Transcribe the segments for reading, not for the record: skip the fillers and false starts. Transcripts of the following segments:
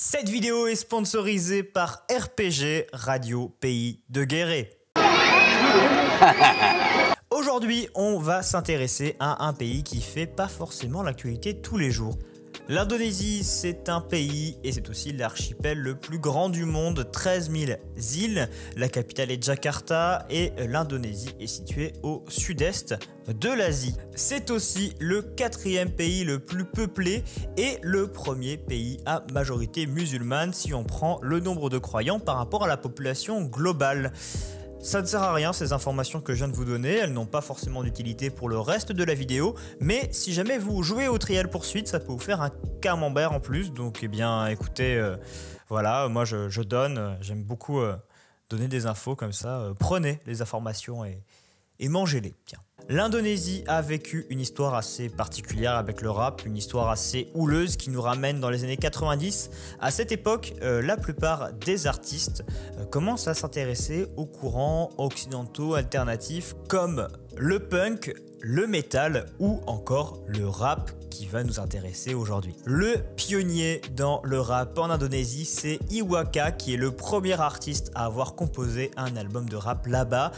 Cette vidéo est sponsorisée par RPG Radio Pays de Guéret. Aujourd'hui, on va s'intéresser à un pays qui fait pas forcément l'actualité tous les jours. L'Indonésie, c'est un pays et c'est aussi l'archipel le plus grand du monde, 13 000 îles. La capitale est Jakarta et l'Indonésie est située au sud-est de l'Asie. C'est aussi le 4e pays le plus peuplé et le premier pays à majorité musulmane si on prend le nombre de croyants par rapport à la population globale. Ça ne sert à rien ces informations que je viens de vous donner, elles n'ont pas forcément d'utilité pour le reste de la vidéo, mais si jamais vous jouez au Trial Poursuite, ça peut vous faire un camembert en plus, donc eh bien écoutez, voilà, moi je donne, j'aime beaucoup donner des infos comme ça, prenez les informations et mangez-les, tiens. L'Indonésie a vécu une histoire assez particulière avec le rap, une histoire assez houleuse qui nous ramène dans les années 90. À cette époque, la plupart des artistes commencent à s'intéresser aux courants occidentaux alternatifs comme le punk, le métal ou encore le rap qui va nous intéresser aujourd'hui. Le pionnier dans le rap en Indonésie, c'est Iwaka qui est le premier artiste à avoir composé un album de rap là-bas,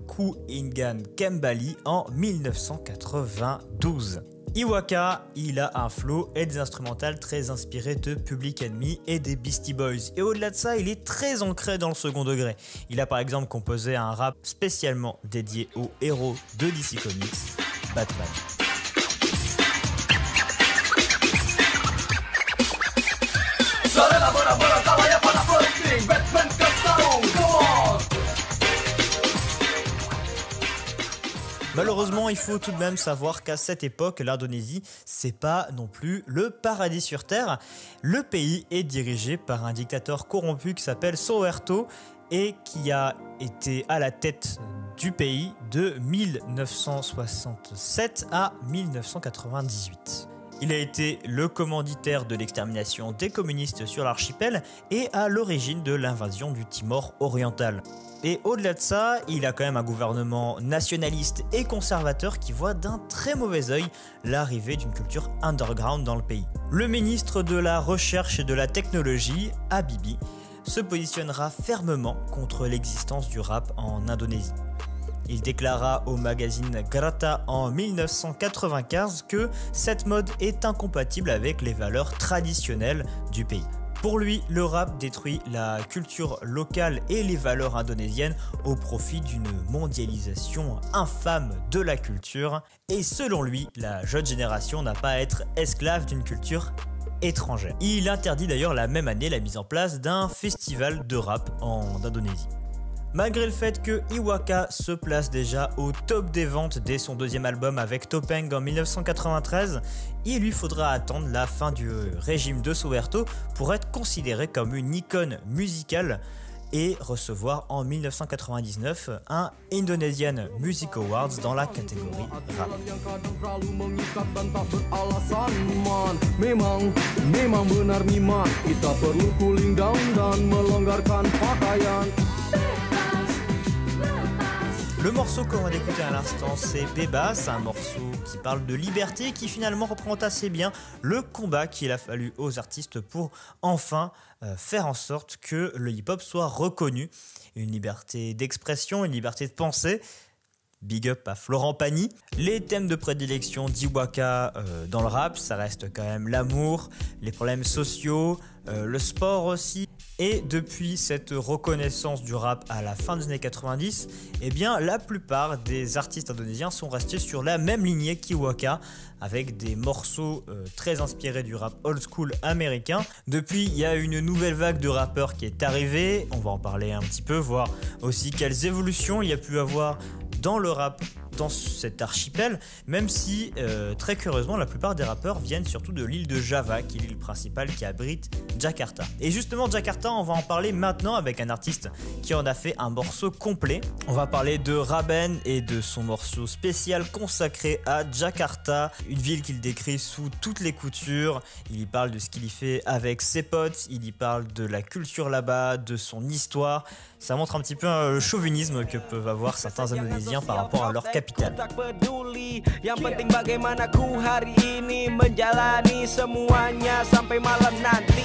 Ku Ingan Kembali en 1992. Iwaka, il a un flow et des instrumentales très inspirés de Public Enemy et des Beastie Boys. Et au-delà de ça, il est très ancré dans le second degré. Il a par exemple composé un rap spécialement dédié au héros de DC Comics, Batman. Malheureusement, il faut tout de même savoir qu'à cette époque, l'Indonésie, c'est pas non plus le paradis sur terre. Le pays est dirigé par un dictateur corrompu qui s'appelle Suharto et qui a été à la tête du pays de 1967 à 1998. Il a été le commanditaire de l'extermination des communistes sur l'archipel et à l'origine de l'invasion du Timor oriental. Et au-delà de ça, il a quand même un gouvernement nationaliste et conservateur qui voit d'un très mauvais œil l'arrivée d'une culture underground dans le pays. Le ministre de la Recherche et de la Technologie, Habibie, se positionnera fermement contre l'existence du rap en Indonésie. Il déclara au magazine Grata en 1995 que cette mode est incompatible avec les valeurs traditionnelles du pays. Pour lui, le rap détruit la culture locale et les valeurs indonésiennes au profit d'une mondialisation infâme de la culture. Et selon lui, la jeune génération n'a pas à être esclave d'une culture étrangère. Il interdit d'ailleurs la même année la mise en place d'un festival de rap en Indonésie. Malgré le fait que Iwaka se place déjà au top des ventes dès son deuxième album avec Topeng en 1993, il lui faudra attendre la fin du régime de Suharto pour être considéré comme une icône musicale et recevoir en 1999 un Indonesian Music Awards dans la catégorie rap. Le morceau qu'on va écouter à l'instant, c'est Bebas, un morceau qui parle de liberté qui finalement représente assez bien le combat qu'il a fallu aux artistes pour enfin faire en sorte que le hip-hop soit reconnu. Une liberté d'expression, une liberté de pensée. Big up à Florent Pagny. Les thèmes de prédilection d'Iwaka dans le rap, ça reste quand même l'amour, les problèmes sociaux, le sport aussi. Et depuis cette reconnaissance du rap à la fin des années 90, eh bien la plupart des artistes indonésiens sont restés sur la même lignée qu'Iwaka, avec des morceaux très inspirés du rap old school américain. Depuis, il y a une nouvelle vague de rappeurs qui est arrivée, on va en parler un petit peu, voir aussi quelles évolutions il y a pu avoir dans le rap dans cet archipel, même si très curieusement la plupart des rappeurs viennent surtout de l'île de Java, qui est l'île principale qui abrite Jakarta. Et justement Jakarta, on va en parler maintenant avec un artiste qui en a fait un morceau complet. On va parler de Raben et de son morceau spécial consacré à Jakarta, une ville qu'il décrit sous toutes les coutures. Il y parle de ce qu'il y fait avec ses potes, il y parle de la culture là-bas, de son histoire. Ça montre un petit peu le chauvinisme que peuvent avoir certains Indonésiens par rapport à leur capitale. Yang penting bagaimana ku hari ini menjalani semuanya sampai malam nanti.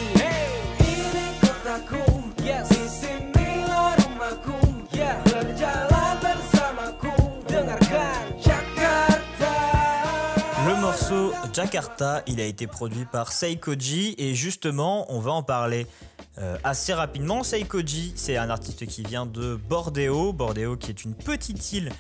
Jakarta, il a été produit par Seikoji et justement on va en parler assez rapidement. Seikoji, c'est un artiste qui vient de Bornéo, qui est une petite île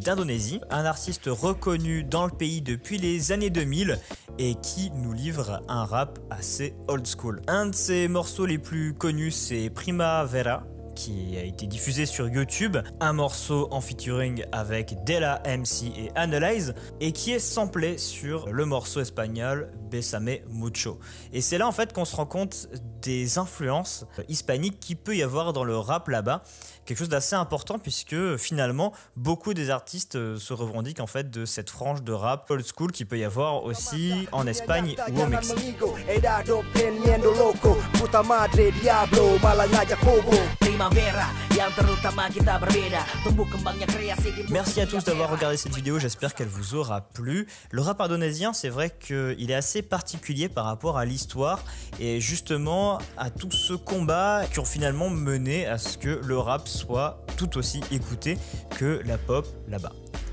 d'Indonésie, un artiste reconnu dans le pays depuis les années 2000 et qui nous livre un rap assez old school. Un de ses morceaux les plus connus, c'est Primavera, qui a été diffusé sur YouTube, un morceau en featuring avec Della MC et Analyze et qui est samplé sur le morceau espagnol Bésame Mucho. Et c'est là en fait qu'on se rend compte des influences hispaniques qu'il peut y avoir dans le rap là-bas, quelque chose d'assez important puisque finalement beaucoup des artistes se revendiquent en fait de cette frange de rap old school qu'il peut y avoir aussi en Espagne ou au Mexique. Merci à tous d'avoir regardé cette vidéo, j'espère qu'elle vous aura plu. Le rap indonésien, c'est vrai qu'il est assez particulier par rapport à l'histoire et justement à tout ce combat qui ont finalement mené à ce que le rap soit tout aussi écouté que la pop là-bas.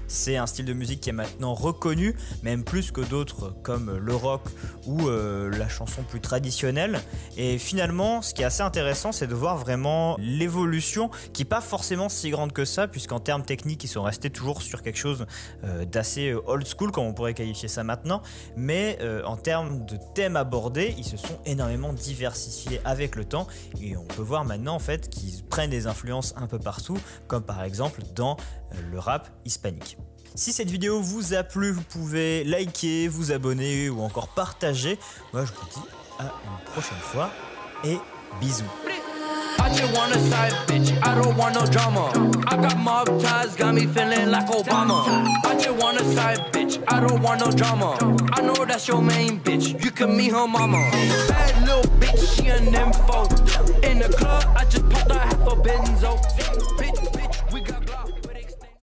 C'est un style de musique qui est maintenant reconnu, même plus que d'autres comme le rock ou la chanson plus traditionnelle. Et finalement, ce qui est assez intéressant, c'est de voir vraiment l'évolution qui n'est pas forcément si grande que ça, puisqu'en termes techniques, ils sont restés toujours sur quelque chose d'assez old school, comme on pourrait qualifier ça maintenant. Mais en termes de thèmes abordés, ils se sont énormément diversifiés avec le temps. Et on peut voir maintenant en fait qu'ils prennent des influences un peu partout, comme par exemple dans le rap hispanique. Si cette vidéo vous a plu, vous pouvez liker, vous abonner ou encore partager. Moi je vous dis à une prochaine fois et bisous. I just want a side bitch, I don't want no drama. I got mob ties, got me feeling like Obama. I just want a side bitch, I don't want no drama. I know that's your main bitch, you can meet her mama. Bad little bitch, she an info. In the club, I just popped a half a benzo. Bitch.